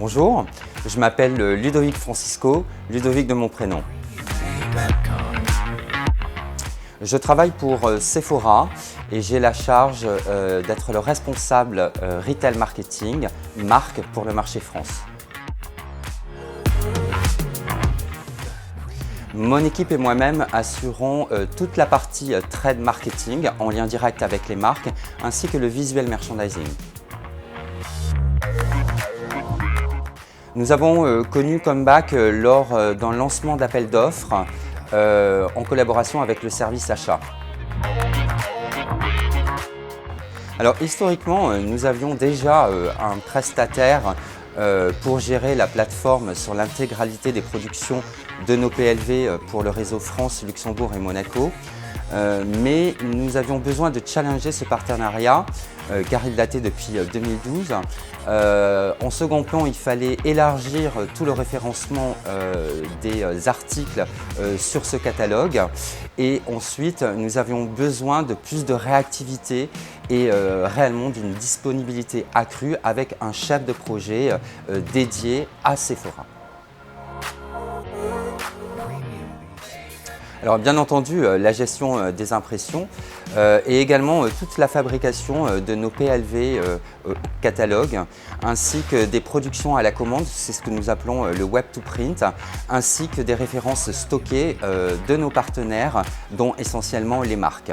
Bonjour, je m'appelle Ludovic Francisco, Ludovic de mon prénom. Je travaille pour Sephora et j'ai la charge d'être le responsable retail marketing, marque pour le marché France. Mon équipe et moi-même assurons toute la partie trade marketing en lien direct avec les marques ainsi que le visual merchandising. Nous avons connu Comeback dans le lancement d'appels d'offres en collaboration avec le service achat. Alors historiquement, nous avions déjà un prestataire pour gérer la plateforme sur l'intégralité des productions de nos PLV pour le réseau France, Luxembourg et Monaco. Mais nous avions besoin de challenger ce partenariat car il datait depuis 2012. En second plan, il fallait élargir tout le référencement des articles sur ce catalogue. Et ensuite, nous avions besoin de plus de réactivité et réellement d'une disponibilité accrue avec un chef de projet dédié à Sephora. Alors bien entendu, la gestion des impressions et également toute la fabrication de nos PLV catalogues ainsi que des productions à la commande, c'est ce que nous appelons le web to print, ainsi que des références stockées de nos partenaires dont essentiellement les marques.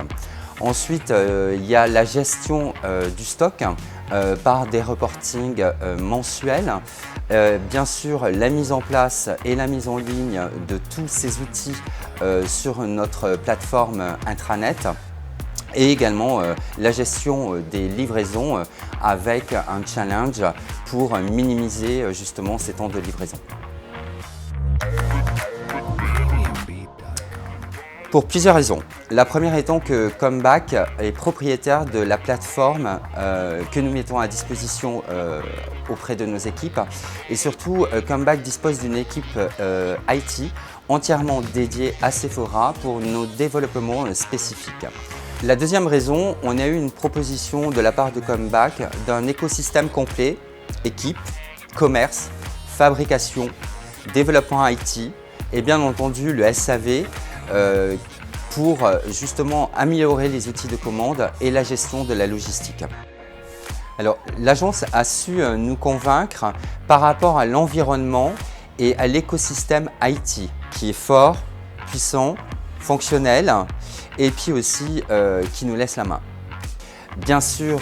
Ensuite, il y a la gestion du stock par des reportings mensuels. Bien sûr, la mise en place et la mise en ligne de tous ces outils sur notre plateforme intranet et également la gestion des livraisons avec un challenge pour minimiser justement ces temps de livraison. Pour plusieurs raisons. La première étant que Comeback est propriétaire de la plateforme que nous mettons à disposition auprès de nos équipes et surtout Comeback dispose d'une équipe IT entièrement dédiée à Sephora pour nos développements spécifiques. La deuxième raison, on a eu une proposition de la part de Comeback d'un écosystème complet, équipe, commerce, fabrication, développement IT et bien entendu le SAV pour justement améliorer les outils de commande et la gestion de la logistique. Alors, l'agence a su nous convaincre par rapport à l'environnement et à l'écosystème IT qui est fort, puissant, fonctionnel et puis aussi qui nous laisse la main. Bien sûr,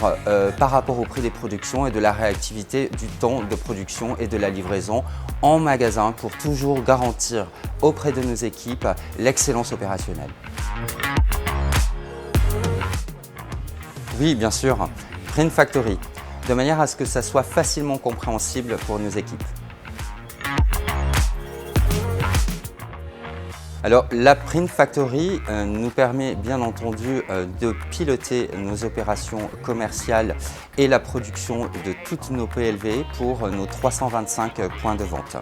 par rapport au prix des productions et de la réactivité du temps de production et de la livraison en magasin pour toujours garantir auprès de nos équipes l'excellence opérationnelle. Oui, bien sûr, Print Factory, de manière à ce que ça soit facilement compréhensible pour nos équipes. Alors, la Print Factory nous permet bien entendu de piloter nos opérations commerciales et la production de toutes nos PLV pour nos 325 points de vente.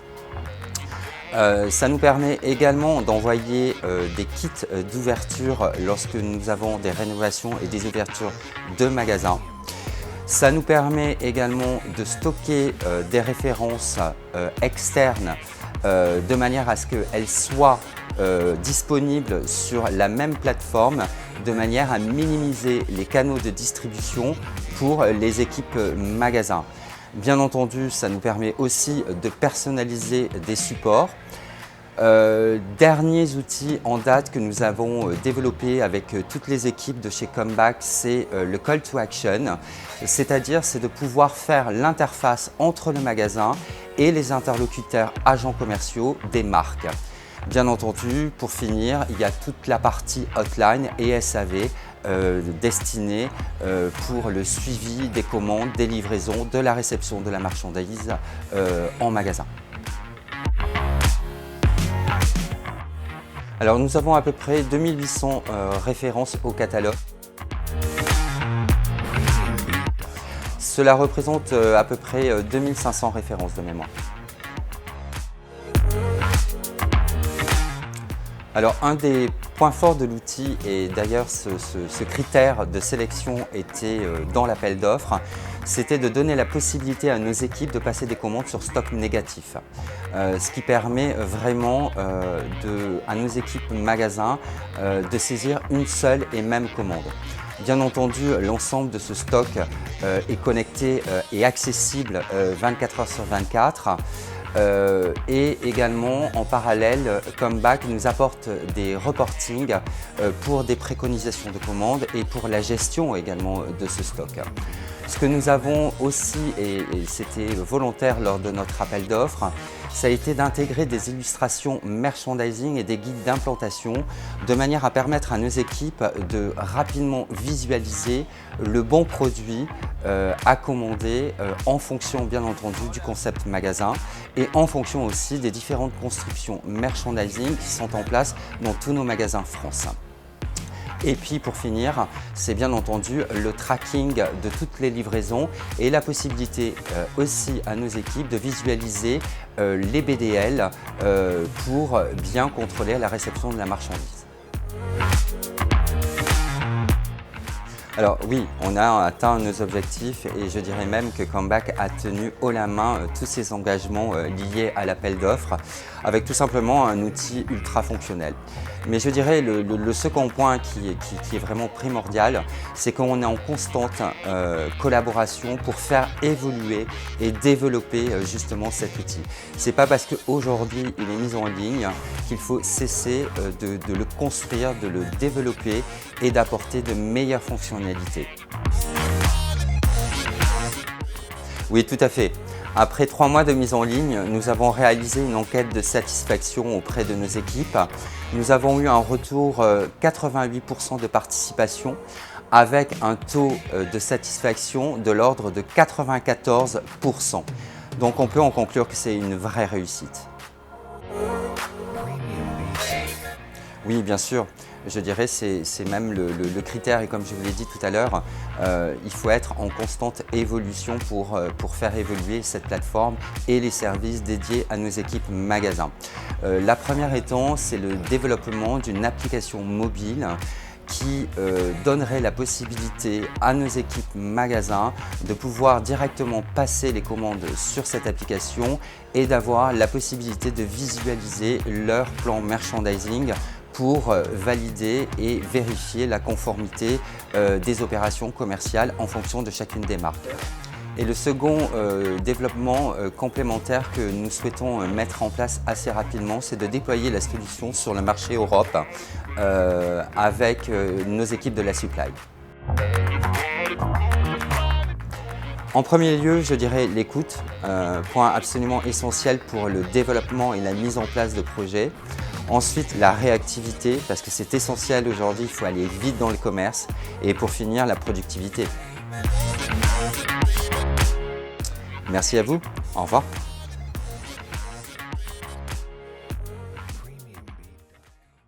Ça nous permet également d'envoyer des kits d'ouverture lorsque nous avons des rénovations et des ouvertures de magasins. Ça nous permet également de stocker des références externes de manière à ce qu'elles soient disponibles sur la même plateforme de manière à minimiser les canaux de distribution pour les équipes magasins. Bien entendu, ça nous permet aussi de personnaliser des supports. Derniers outils en date que nous avons développés avec toutes les équipes de chez Comeback, c'est le Call to Action, c'est-à-dire c'est de pouvoir faire l'interface entre le magasin et les interlocuteurs agents commerciaux des marques. Bien entendu, pour finir, il y a toute la partie hotline et SAV destinée pour le suivi des commandes, des livraisons, de la réception de la marchandise en magasin. Alors nous avons à peu près 2800 références au catalogue. Cela représente à peu près 2500 références de mémoire. Alors un des points forts de l'outil, et d'ailleurs ce critère de sélection était dans l'appel d'offres, c'était de donner la possibilité à nos équipes de passer des commandes sur stock négatif. Ce qui permet vraiment à nos équipes magasins de saisir une seule et même commande. Bien entendu, l'ensemble de ce stock est connecté et accessible 24 heures sur 24. Et également, en parallèle, Comeback nous apporte des reportings pour des préconisations de commandes et pour la gestion également de ce stock. Ce que nous avons aussi, et c'était volontaire lors de notre appel d'offres, ça a été d'intégrer des illustrations merchandising et des guides d'implantation de manière à permettre à nos équipes de rapidement visualiser le bon produit à commander en fonction bien entendu du concept magasin et en fonction aussi des différentes constructions merchandising qui sont en place dans tous nos magasins France. Et puis pour finir, c'est bien entendu le tracking de toutes les livraisons et la possibilité aussi à nos équipes de visualiser les BDL pour bien contrôler la réception de la marchandise. Alors oui, on a atteint nos objectifs et je dirais même que Comeback a tenu haut la main tous ses engagements liés à l'appel d'offres avec tout simplement un outil ultra fonctionnel. Mais je dirais le second point qui est vraiment primordial, c'est qu'on est en constante collaboration pour faire évoluer et développer justement cet outil. C'est pas parce qu'aujourd'hui il est mis en ligne qu'il faut cesser de le construire, de le développer et d'apporter de meilleures fonctionnalités. Oui, tout à fait. Après 3 mois de mise en ligne, nous avons réalisé une enquête de satisfaction auprès de nos équipes. Nous avons eu un retour 88% de participation avec un taux de satisfaction de l'ordre de 94%. Donc on peut en conclure que c'est une vraie réussite. Oui, bien sûr. Je dirais que c'est même le critère et comme je vous l'ai dit tout à l'heure, il faut être en constante évolution pour faire évoluer cette plateforme et les services dédiés à nos équipes magasins. La première étant, c'est le développement d'une application mobile qui donnerait la possibilité à nos équipes magasins de pouvoir directement passer les commandes sur cette application et d'avoir la possibilité de visualiser leur plan merchandising pour valider et vérifier la conformité des opérations commerciales en fonction de chacune des marques. Et le second développement complémentaire que nous souhaitons mettre en place assez rapidement, c'est de déployer la solution sur le marché Europe avec nos équipes de la supply. En premier lieu, je dirais l'écoute, point absolument essentiel pour le développement et la mise en place de projets. Ensuite, la réactivité, parce que c'est essentiel aujourd'hui, il faut aller vite dans le commerce. Et pour finir, la productivité. Merci à vous, au revoir.